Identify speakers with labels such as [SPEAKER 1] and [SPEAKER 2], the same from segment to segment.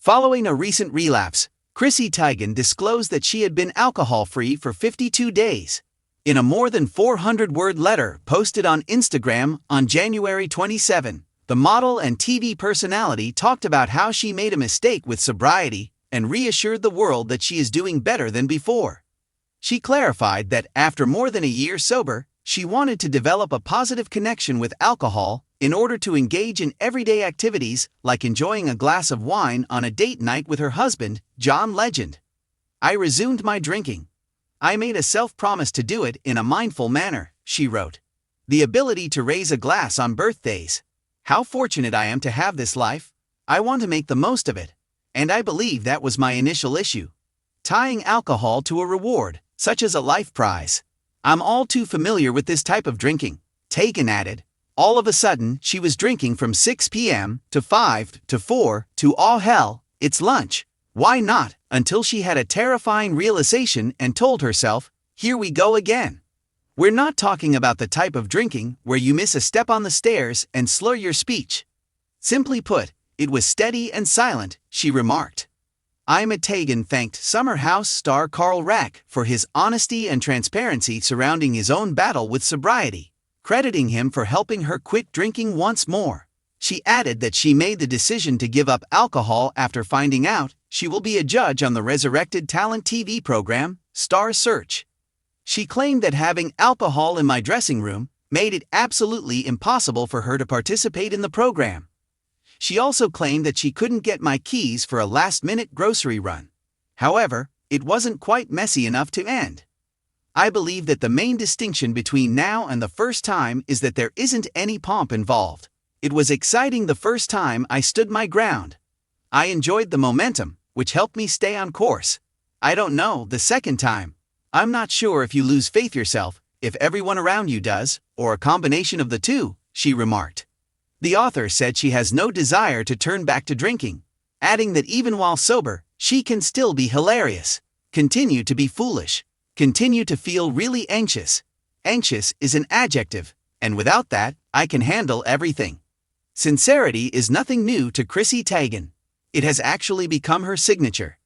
[SPEAKER 1] Following a recent relapse, Chrissy Teigen disclosed that she had been alcohol-free for 52 days. In a more than 400-word letter posted on Instagram on January 27, the model and TV personality talked about how she made a mistake with sobriety and reassured the world that she is doing better than before. She clarified that after more than a year sober, she wanted to develop a positive connection with alcohol in order to engage in everyday activities like enjoying a glass of wine on a date night with her husband, John Legend. "I resumed my drinking. I made a self-promise to do it in a mindful manner," she wrote. "The ability to raise a glass on birthdays. How fortunate I am to have this life. I want to make the most of it. And I believe that was my initial issue. Tying alcohol to a reward, such as a life prize. I'm all too familiar with this type of drinking," Teigen added. All of a sudden, she was drinking from 6 p.m. to 5 to 4 to all hell, it's lunch. Why not? Until she had a terrifying realization and told herself, here we go again. We're not talking about the type of drinking where you miss a step on the stairs and slur your speech. Simply put, it was steady and silent, she remarked. Teigen thanked Summer House star Carl Rack for his honesty and transparency surrounding his own battle with sobriety, crediting him for helping her quit drinking once more. She added that she made the decision to give up alcohol after finding out she will be a judge on the resurrected talent TV program, Star Search. She claimed that having alcohol in my dressing room made it absolutely impossible for her to participate in the program. She also claimed that she couldn't get my keys for a last-minute grocery run. However, it wasn't quite messy enough to end. I believe that the main distinction between now and the first time is that there isn't any pomp involved. It was exciting the first time I stood my ground. I enjoyed the momentum, which helped me stay on course. I don't know the second time. I'm not sure if you lose faith yourself, if everyone around you does, or a combination of the two," she remarked. The author said she has no desire to turn back to drinking, adding that even while sober, she can still be hilarious, continue to be foolish, continue to feel really anxious. Anxious is an adjective, and without that, I can handle everything. Sincerity is nothing new to Chrissy Teigen. It has actually become her signature.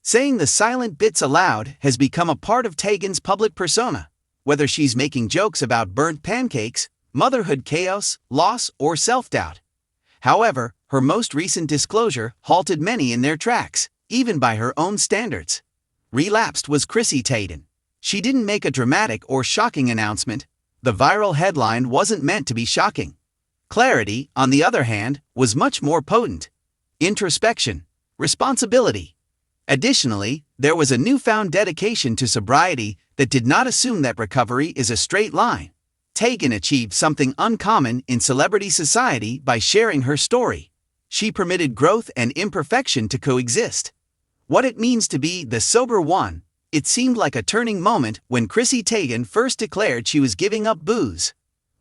[SPEAKER 1] Saying the silent bits aloud has become a part of Teigen's public persona, whether she's making jokes about burnt pancakes, motherhood chaos, loss, or self-doubt. However, her most recent disclosure halted many in their tracks, even by her own standards. Relapsed was Chrissy Teigen. She didn't make a dramatic or shocking announcement. The viral headline wasn't meant to be shocking. Clarity, on the other hand, was much more potent. Introspection, responsibility. Additionally, there was a newfound dedication to sobriety that did not assume that recovery is a straight line. Teigen achieved something uncommon in celebrity society by sharing her story. She permitted growth and imperfection to coexist. What it means to be the sober one. It seemed like a turning moment when Chrissy Teigen first declared she was giving up booze.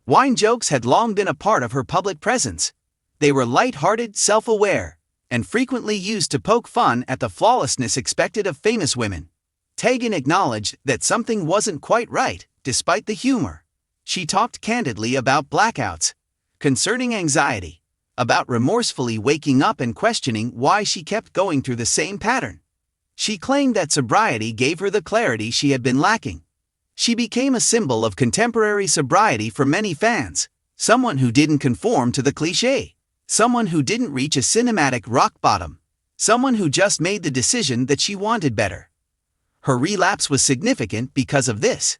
[SPEAKER 1] Wine jokes had long been a part of her public presence. They were light-hearted, self-aware, and frequently used to poke fun at the flawlessness expected of famous women. Teigen acknowledged that something wasn't quite right, despite the humor. She talked candidly about blackouts, concerning anxiety, about remorsefully waking up and questioning why she kept going through the same pattern. She claimed that sobriety gave her the clarity she had been lacking. She became a symbol of contemporary sobriety for many fans, someone who didn't conform to the cliché, someone who didn't reach a cinematic rock bottom, someone who just made the decision that she wanted better. Her relapse was significant because of this.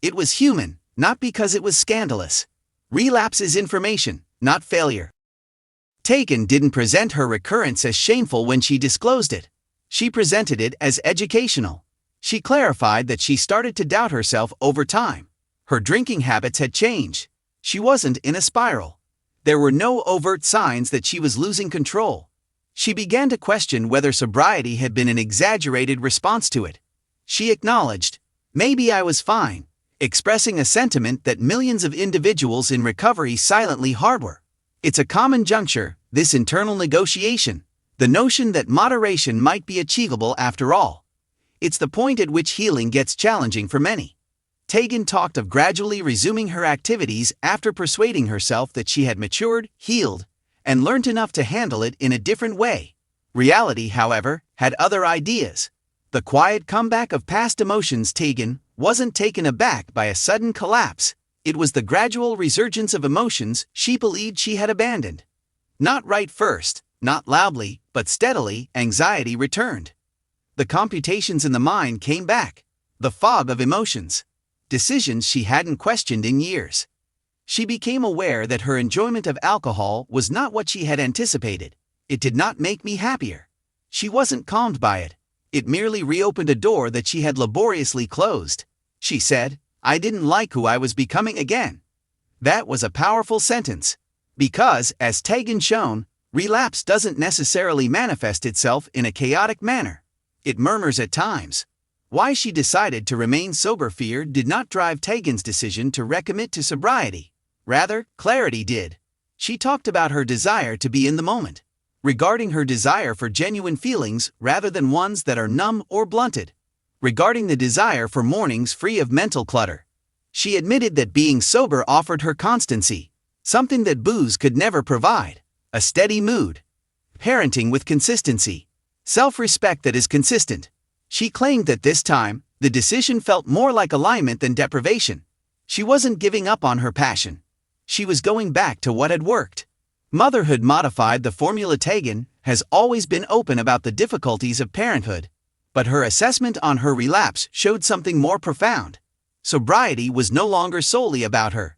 [SPEAKER 1] It was human, not because it was scandalous. Relapse is information, not failure. Teigen didn't present her recurrence as shameful when she disclosed it. She presented it as educational. She clarified that she started to doubt herself over time. Her drinking habits had changed. She wasn't in a spiral. There were no overt signs that she was losing control. She began to question whether sobriety had been an exaggerated response to it. She acknowledged, "Maybe I was fine," expressing a sentiment that millions of individuals in recovery silently harbor. It's a common juncture, this internal negotiation. The notion that moderation might be achievable after all. It's the point at which healing gets challenging for many. Teigen talked of gradually resuming her activities after persuading herself that she had matured, healed, and learned enough to handle it in a different way. Reality, however, had other ideas. The quiet comeback of past emotions. Teigen wasn't taken aback by a sudden collapse. It was the gradual resurgence of emotions she believed she had abandoned. Not right first, not loudly, but steadily, anxiety returned. The computations in the mind came back. The fog of emotions. Decisions she hadn't questioned in years. She became aware that her enjoyment of alcohol was not what she had anticipated. It did not make me happier. She wasn't calmed by it. It merely reopened a door that she had laboriously closed. She said, "I didn't like who I was becoming again." That was a powerful sentence. Because, as Teigen shown, relapse doesn't necessarily manifest itself in a chaotic manner. It murmurs at times. Why she decided to remain sober fear did not drive Teigen's decision to recommit to sobriety. Rather, clarity did. She talked about her desire to be in the moment. Regarding her desire for genuine feelings rather than ones that are numb or blunted. Regarding the desire for mornings free of mental clutter. She admitted that being sober offered her constancy, something that booze could never provide, a steady mood, parenting with consistency, self-respect that is consistent. She claimed that this time, the decision felt more like alignment than deprivation. She wasn't giving up on her passion. She was going back to what had worked. Motherhood modified the formula. Teigen has always been open about the difficulties of parenthood. But her assessment on her relapse showed something more profound. Sobriety was no longer solely about her.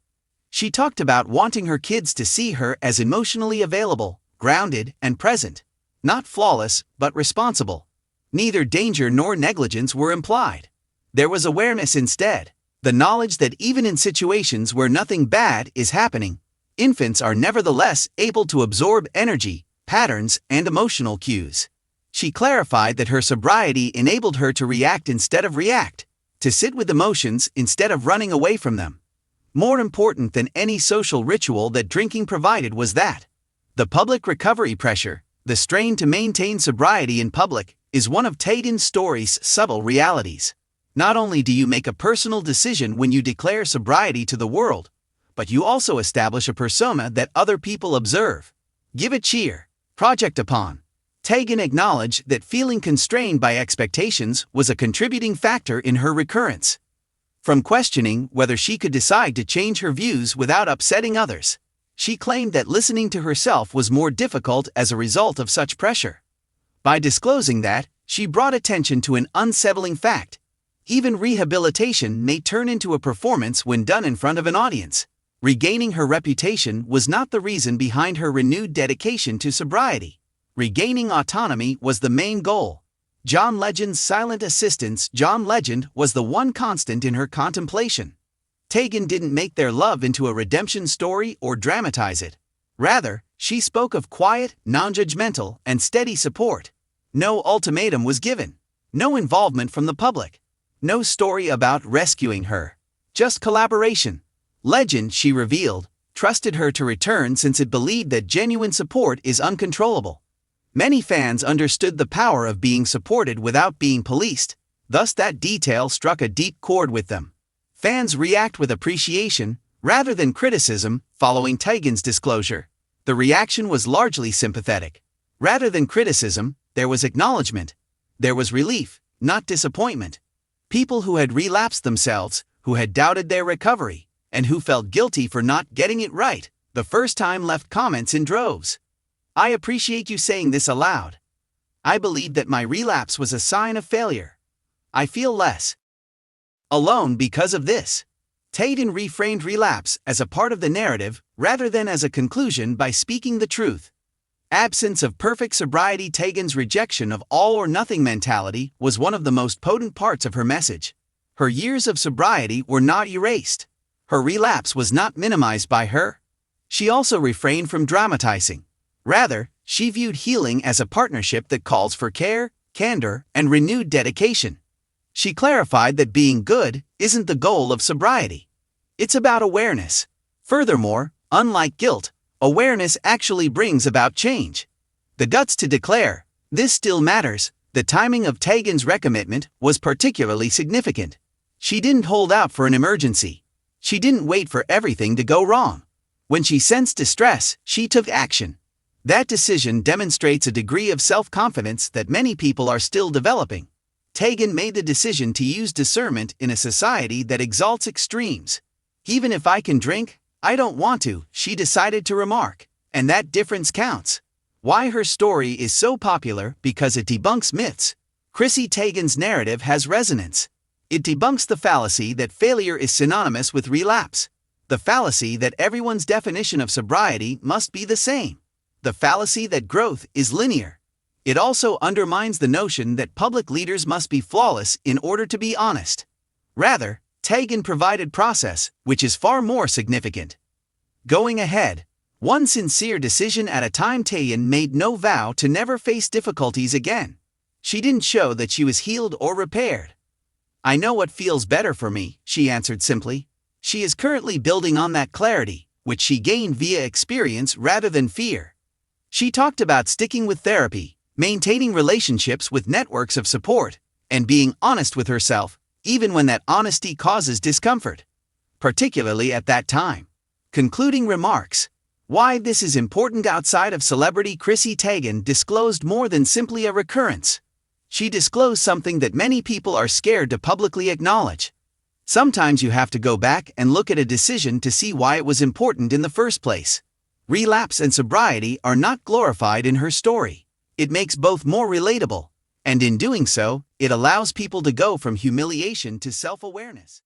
[SPEAKER 1] She talked about wanting her kids to see her as emotionally available, grounded, and present. Not flawless, but responsible. Neither danger nor negligence were implied. There was awareness instead. The knowledge that even in situations where nothing bad is happening, infants are nevertheless able to absorb energy, patterns, and emotional cues. She clarified that her sobriety enabled her to react instead of react, to sit with emotions instead of running away from them. More important than any social ritual that drinking provided was that the public recovery pressure, the strain to maintain sobriety in public, is one of Teigen's story's subtle realities. Not only do you make a personal decision when you declare sobriety to the world, but you also establish a persona that other people observe, give a cheer, project upon. Teigen acknowledged that feeling constrained by expectations was a contributing factor in her recurrence. From questioning whether she could decide to change her views without upsetting others, she claimed that listening to herself was more difficult as a result of such pressure. By disclosing that, she brought attention to an unsettling fact. Even rehabilitation may turn into a performance when done in front of an audience. Regaining her reputation was not the reason behind her renewed dedication to sobriety. Regaining autonomy was the main goal. John Legend's silent assistance. John Legend was the one constant in her contemplation. Teigen didn't make their love into a redemption story or dramatize it. Rather, she spoke of quiet, non-judgmental, and steady support. No ultimatum was given. No involvement from the public. No story about rescuing her. Just collaboration. Legend, she revealed, trusted her to return since it believed that genuine support is uncontrollable. Many fans understood the power of being supported without being policed, thus that detail struck a deep chord with them. Fans react with appreciation, rather than criticism, following Teigen's disclosure. The reaction was largely sympathetic. Rather than criticism, there was acknowledgement. There was relief, not disappointment. People who had relapsed themselves, who had doubted their recovery, and who felt guilty for not getting it right the first time left comments in droves. "I appreciate you saying this aloud. I believe that my relapse was a sign of failure. I feel less alone because of this." Teigen reframed relapse as a part of the narrative rather than as a conclusion by speaking the truth. Absence of perfect sobriety. Teigen's rejection of all-or-nothing mentality was one of the most potent parts of her message. Her years of sobriety were not erased. Her relapse was not minimized by her. She also refrained from dramatizing. Rather, she viewed healing as a partnership that calls for care, candor, and renewed dedication. She clarified that being good isn't the goal of sobriety. It's about awareness. Furthermore, unlike guilt, awareness actually brings about change. The guts to declare, "This still matters." The timing of Teigen's recommitment was particularly significant. She didn't hold out for an emergency. She didn't wait for everything to go wrong. When she sensed distress, she took action. That decision demonstrates a degree of self-confidence that many people are still developing. Teigen made the decision to use discernment in a society that exalts extremes. Even if I can drink, I don't want to, she decided to remark. And that difference counts. Why her story is so popular? Because it debunks myths. Chrissy Teigen's narrative has resonance. It debunks the fallacy that failure is synonymous with relapse. The fallacy that everyone's definition of sobriety must be the same. The fallacy that growth is linear. It also undermines the notion that public leaders must be flawless in order to be honest. Rather, Teigen provided process, which is far more significant. Going ahead, one sincere decision at a time. Teigen made no vow to never face difficulties again. She didn't show that she was healed or repaired. I know what feels better for me, she answered simply. She is currently building on that clarity, which she gained via experience rather than fear. She talked about sticking with therapy, maintaining relationships with networks of support, and being honest with herself, even when that honesty causes discomfort. Particularly at that time. Concluding remarks. Why this is important outside of celebrity. Chrissy Teigen disclosed more than simply a recurrence. She disclosed something that many people are scared to publicly acknowledge. Sometimes you have to go back and look at a decision to see why it was important in the first place. Relapse and sobriety are not glorified in her story. It makes both more relatable, and in doing so, it allows people to go from humiliation to self-awareness.